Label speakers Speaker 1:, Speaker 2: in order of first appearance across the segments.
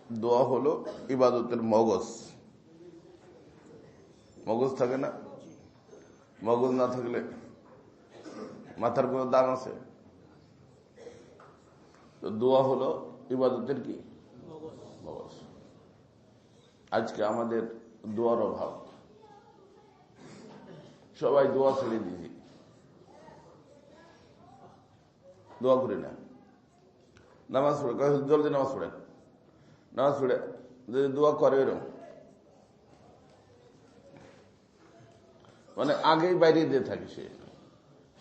Speaker 1: দোয়া হলো ইবাদতের মগজ। মগজ থাকে না? মগজ না থাকলে মাথার কোনো দাম আছে? তো দোয়া হলো ইবাদতের কি মগজ। আজকে আমাদের দোয়ার অভাব, সবাই দোয়া ছেড়ে দিয়েছি, দোয়া করি না। নামাজ পড়ে জলদি নামাজ পড়ে, নামাজ পড়ে যদি দোয়া করে এরকম, মানে আগেই বাইরে দিয়ে থাকে।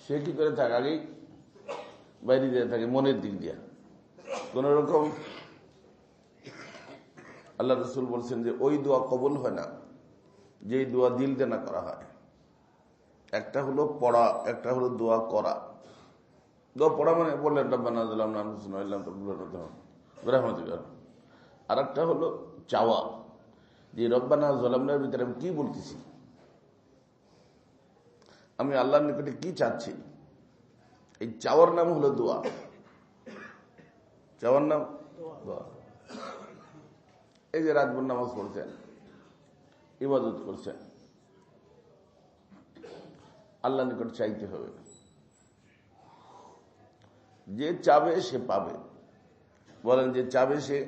Speaker 1: সে কি করে থাকে? আগেই বাইরে দিয়ে থাকে মনের দিক দিয়ে। কোন রকম আল্লাহ রসুল বলছেন যে ওই দোয়া কবুল হয় না যেই দোয়া দিল দিয়ে না করা হয়। একটা হলো পড়া, একটা হলো দোয়া করা। দোয়া পড়া মানে বললেন রব্বানা যালামনা আনফুসানা ওয়া ইল্লাম তাগফির লানা বিরহমাতিকা। আর একটা হলো চাওয়া, যে রব্বানা যালামনার ভিতরে আমি কি বলতেছি, আমি আল্লাহর নিকটে কি চাচ্ছি, এই চাওয়ার নাম হলো দোয়া। চাওয়ার নাম দোয়া। এই যে রাতভর নামাজ পড়ছেন, ইবাদত করছেন, আল্লাহর নিকট চাইতে হবে। যে চাবে সে পাবে। বলেন, যে চাবে সে,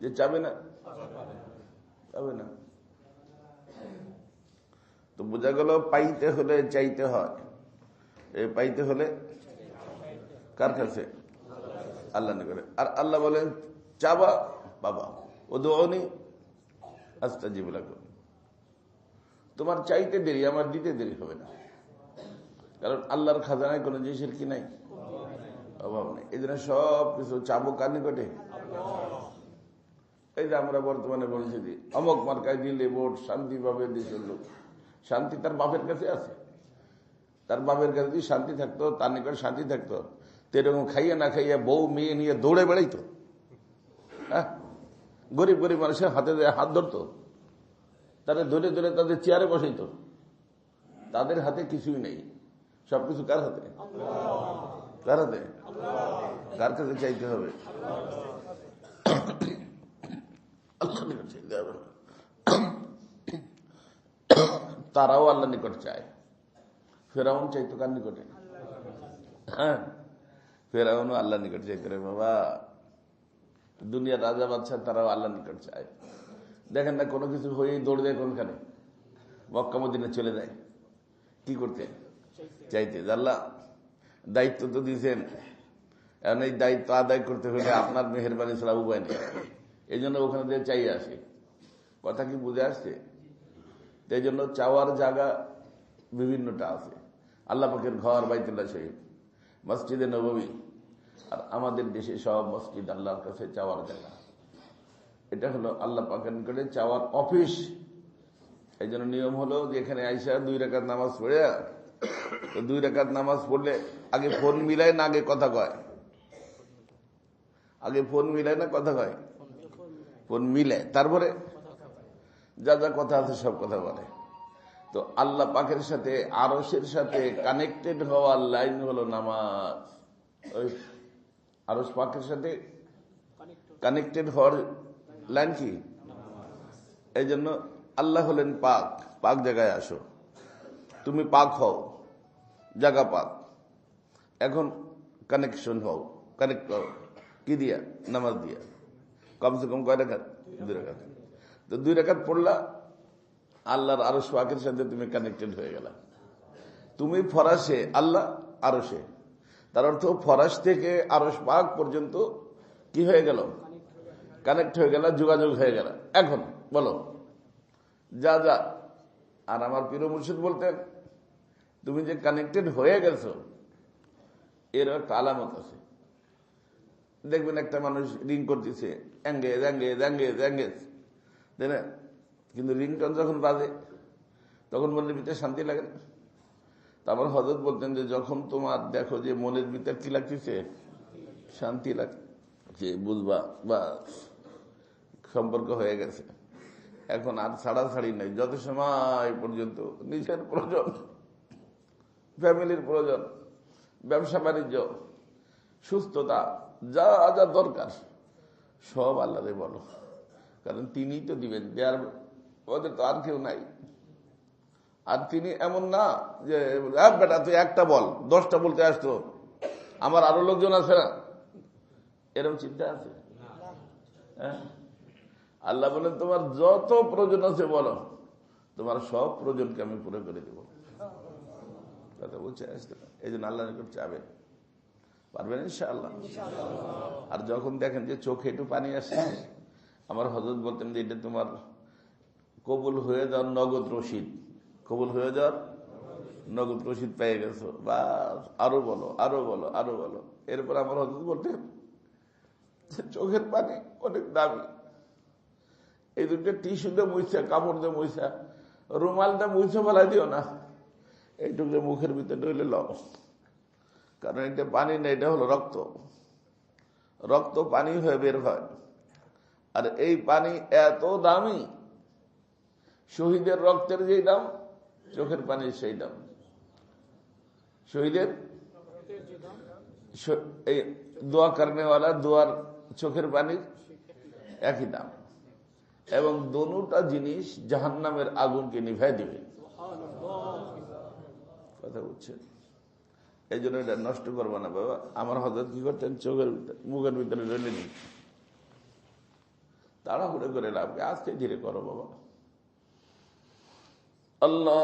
Speaker 1: যে চাবে না পাবে না। তো বোঝা গেল পাইতে হলে চাইতে হয়। এই পাইতে হলে কার কাছে? আল্লাহ নিকটে। আর আল্লাহ বলেন চাবা বাবা, উদউনি আস্তাজিব লাকুম। তোমার চাইতে দেরি, আমার দিতে দেরি হবে না। কারণ আল্লাহর খাজানায় কোনো জিনিসের কি নাই, অভাব নেই। এই জন্য সব কিছু চাবো কার নিকটে? এই যে আমরা বর্তমানে বলছি যে অমক মার্কায় দিলে ভোট, শান্তি পাবে দেশের লোক। শান্তি তার বাপের কাছে আছে। তার বাপের কাছে যদি শান্তি থাকতো, তার নিকট শান্তি থাকতো, তো এরকম খাইয়া না খাইয়া বউ মেয়ে নিয়ে দৌড়ে বেড়াইতো। হ্যাঁ, গরিব গরিব মানুষের হাতে হাত ধরতো, তাদের ধরে ধরে তাদের চেয়ারে বসাইতো। তাদের হাতে কিছুই নেই, সবকিছু কার হাতে? কার হাতে? কার কাছে চাইতে হবে? আল্লাহ নিকট চাইতে হবে। তারাও আল্লাহ নিকট চায়। ফেরাউন চাইতো কার নিকটে? হ্যাঁ, ফেরাউনও আল্লাহ নিকট চাইতো। রে বাবা, দুনিয়ার রাজা বাদশাহ তারাও আল্লাহ নিকট চায়। দেখেন না, কোনো কিছু হয়েই দৌড় দেয় কোনখানে? মক্কা মদিনা চলে যায় কি করতে? চাইতে। আল্লাহ দায়িত্ব তো দিয়েছেন, এখন এই দায়িত্ব আদায় করতে হলে আপনার মেহেরবানি ছাড়া উপায় নেই। এই জন্য ওখানে দিয়ে চাই আসে। কথা কি বুঝে আসছে? এই জন্য চাওয়ার জায়গা বিভিন্নটা আছে। আল্লাহ পাকের ঘর বাইতুল্লাহ শরীফ, মসজিদে নববী, আর আমাদের দেশে সব মসজিদ আল্লাহর কাছে চাওয়ার জায়গা। এটা হলো আল্লাহ পাকের নিকটে চাওয়ার অফিস। এই জন্য নিয়ম হলো যে এখানে আইসা 2 রাকাত নামাজ পড়ে, 2 রাকাত নামাজ পড়লে আগে ফোন মিলায় না, আগে কথা কয়? আগে ফোন মিলায় না কথা কয়? ফোন মিলায়, তারপরে যা যা কথা আছে সব কথা বলে। তো আল্লাহ পাকের সাথে, আরশের সাথে কানেক্টেড হওয়ার লাইন হলো নামাজ। ওই আরশ পাকের সাথে কানেক্টেড হওয়ার লাইন কি? এই জন্য আল্লাহ হলেন পাক। পাক জায়গায় আসো, তুমি পাক হও, জায়গা পাক। এখন কানেকশন হও, কানেক্ট করো কি দিয়া? নামাজ দিয়া। কমসে কম কয় রাকাত? 2 রাকাত। তো 2 রাকাত পড়লা, আল্লাহর আরশ পাকের সাথে তুমি কানেক্টেড হয়ে গেলা। তুমি ফরাসে, আল্লাহ আরশে। তার অর্থ ফরাস থেকে আরশ পাক পর্যন্ত কি হয়ে গেল? কানেক্ট হয়ে গেল, যোগাযোগ হয়ে গেল। এখন বলো যা যা। আর আমার পীর মুর্শিদ বলতেন, তুমি যে কানেক্টেড হয়ে গেছো এর একটা আলামত আছে। দেখবেন একটা মানুষ রিং করতেছে, এঙ্গেজ এঙ্গেজ এঙ্গেজ এঙ্গেজ, তাই না? কিন্তু রিংটন যখন বাজে তখন মনের ভিতরে শান্তি লাগে না। তারপর হযরত বলতেন যে যখন তোমার দেখো যে মনের ভিতরে কি লাগতেছে, শান্তি লাগছে, বুঝবা বা সম্পর্ক হয়ে গেছে। এখন আর ছাড়াছাড়ি নাই। যত সময় পর্যন্ত নিজের প্রয়োজন, ফ্যামিলির প্রয়োজন, ব্যবসা বাণিজ্য, সুস্থতা, যা যা দরকার সব আল্লাহরে বলো, কারণ তিনিই তো দিবেন, দেয়ার ওদের তো আর কেউ নাই। আর তিনি এমন না যে বেটা তুই একটা বল, 10টা বলতে আসতো, আমার আরো লোকজন আছে না, এরকম চিন্তা আছে? হ্যাঁ, আল্লাহ বলেন তোমার যত প্রয়োজন আছে বলো, তোমার সব প্রয়োজনকে আমি পুরো করে দেব। কথা বলছে, এই জন্য আল্লাহ নিকট চাবেন, পারবেন ইনশাআল্লাহ। আর যখন দেখেন যে চোখে একটু পানি আসে, আমার হযরত বলতেন যে এটা তোমার কবুল হয়ে যাওয়ার নগদ রশিদ, কবুল হয়ে যাওয়ার নগদ রশিদ পেয়ে গেছো, বা আরো বলো, আরো বলো, আরো বলো। এরপর আমার হযরত বলতেন চোখের পানি অনেক দামি, এই দুটো টিস্যু দিয়ে মুইছা, কাপড় দিয়ে মুইছা, রুমাল দিয়ে মুইছা ফেলাই দিও না, এইটুকু মুখের ভিতরে হইলে লও, কারণ এটা পানি না, এটা হলো রক্ত। রক্ত পানি হয়ে বের হয়, আর এই পানি এত দামি, শহীদের রক্তের যেই দাম, চোখের পানির সেই দাম। শহীদের এই দোয়া করনেওয়ালা দোয়ার চোখের পানির একই দাম, এবং দোনোটা জিনিস জাহান্নামের আগুনকে নিভাই দিবে। কথা বুঝছেন? এই জন্য এটা নষ্ট করবো না বাবা। আমার হযরত কি করতেন, চোখের ভিতরে মুখের ভিতরে রেলে নি, তাড়াহুড়ো করে লাভ, আস্তে ধীরে করো বাবা। আল্লাহ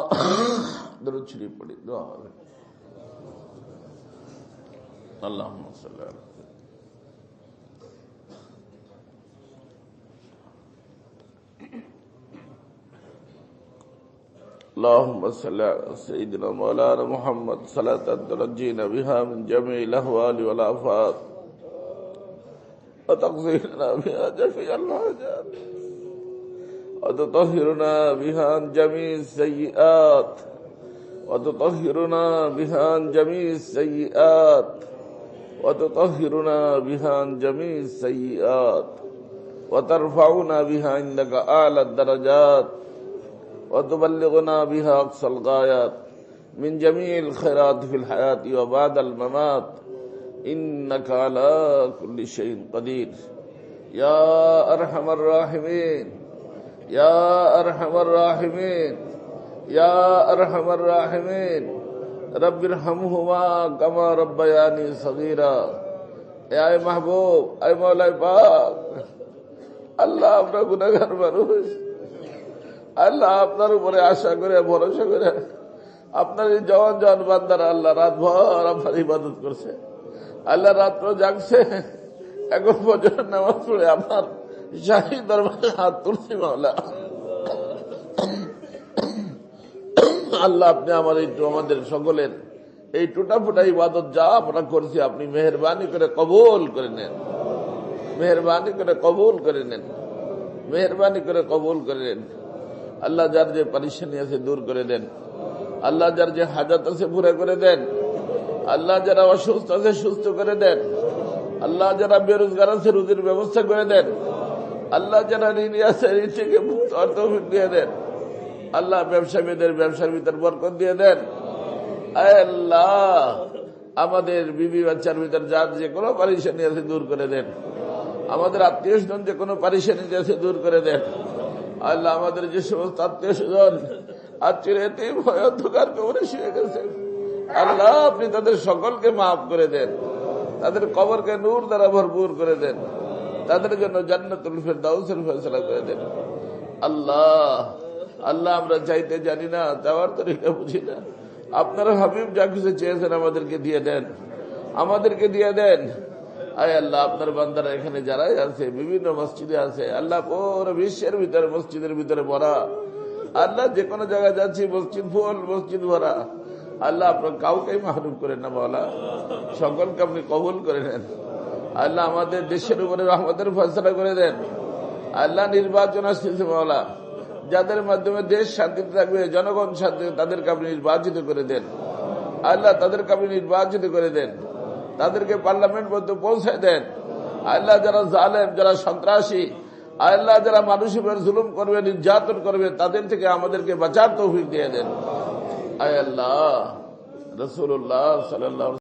Speaker 1: দরুদ শরীফ পড়ি, দোয়া হবে। আল্লাহুম্মা সাল্লি আলা اللهم صل على سيدنا مولانا محمد صلاة تنجينا بها من جميع الأهوال والآفات وتقضينا بها جميع الحاجات وتطهرنا بها عن جميع السيئات وتطهرنا بها عن جميع السيئات وتطهرنا بها عن جميع السيئات وترفعنا بها عندك أعلى الدرجات وتبلغنا بها أقصى الغايات من جميع الخيرات في الحياة وبعد الممات إنك على كل شيء قدير يا أرحم الراحمين يا أرحم الراحمين يا أرحم الراحمين رب ارحمهما كما ربياني صغيرا يا محبوب اے مولا پاک আল্লাহ, আমরা গুনাহগার মানুষ, আল্লাহ আপনার উপরে আশা করে ভরসা করে আপনার এই জওয়ান জওয়ান বান্দারা আল্লাহ রাত ভর আপনার ইবাদত করছে, আল্লাহ রাত্র জাগছে, এখন ফজর নামাজ পড়ে আপনার শাহী দরবারে হাত তুলছি মাওলা। আল্লাহ আপনি আমাদের সকলের এই টুটা ফুটা ইবাদত যা আমরা করছি আপনি মেহেরবানি করে কবুল করে নেন, মেহেরবানি করে কবুল করে নেন, মেহেরবানি করে কবুল করে নেন। আল্লাহ যার যে পরেশানি আছে দূর করে দেন, আল্লাহ যার যে হাজাত আছে পুরো করে দেন, আল্লাহ যারা অসুস্থ আছে সুস্থ করে দেন, আল্লাহ যারা বেরোজগার আছে রুজির ব্যবস্থা করে দেন, আল্লাহ যারা ঋণী আছে ঋণ থেকে মুক্ত অর্থ দিয়ে দেন, আল্লাহ ব্যবসায়ীদের ব্যবসার ভিতর বরকত দিয়ে দেন। আল্লাহ আমাদের বিবি বাচ্চার ভিতর যার যে কোনো পরেশানি আছে দূর করে দেন, আমাদের আত্মীয় স্বজন যে কোনো পরেশানি আছে দূর করে দেন। আল্লাহ আমাদের যে সমস্ত আত্মীয় স্বজন আজকের এতেই ভয় অন্ধকার কবরে শুয়ে গেছে, আল্লাহ আপনি তাদের সকলকে মাফ করে দেন, তাদের কবরকে নূর দ্বারা ভরপুর করে দেন, তাদের জন্য জান্নাতুল ফেরদাউসের ফয়সালা করে দেন। আল্লাহ আল্লাহ আমরা চাইতে জানি না, দেওয়ার তরিকা বুঝি না, আপনারা হাবিব যা কিছু চেয়েছেন আমাদেরকে দিয়ে দেন, আমাদেরকে দিয়ে দেন। আয় আল্লাহ আপনার বান্দারা এখানে যারাই আছে বিভিন্ন মসজিদে আছে, আল্লাহ পুরো বিশ্বের ভিতরে মসজিদের ভিতরে ভরা, আল্লাহ যে কোনো জায়গায় যাচ্ছি মসজিদ ফুল, মসজিদ ভরা, আল্লাহ আপনার কাউকেই মাহরুম করেন না মাওলা, সকলকে আপনি কবুল করে নেন। আল্লাহ আমাদের দেশের উপরে রহমতের ফয়সালা করে দেন। আল্লাহ নির্বাচন আসতেছে মাওলা, যাদের মাধ্যমে দেশ শান্তিতে থাকবে, জনগণ শান্তি, তাদেরকে আপনি নির্বাচিত করে দেন। আল্লাহ তাদেরকে আপনি নির্বাচিত করে দেন, তাদেরকে পার্লামেন্ট পর্যন্ত পৌঁছায় দেন। আল্লাহ যারা জালেম, যারা সন্ত্রাসী, আল্লাহ যারা মানুষের উপর জুলুম করবে, নির্যাতন করবে, তাদের থেকে আমাদেরকে বাঁচার তৌফিক দিয়ে দেন। আয় আল্লাহ রাসূলুল্লাহ সাল্লাল্লাহু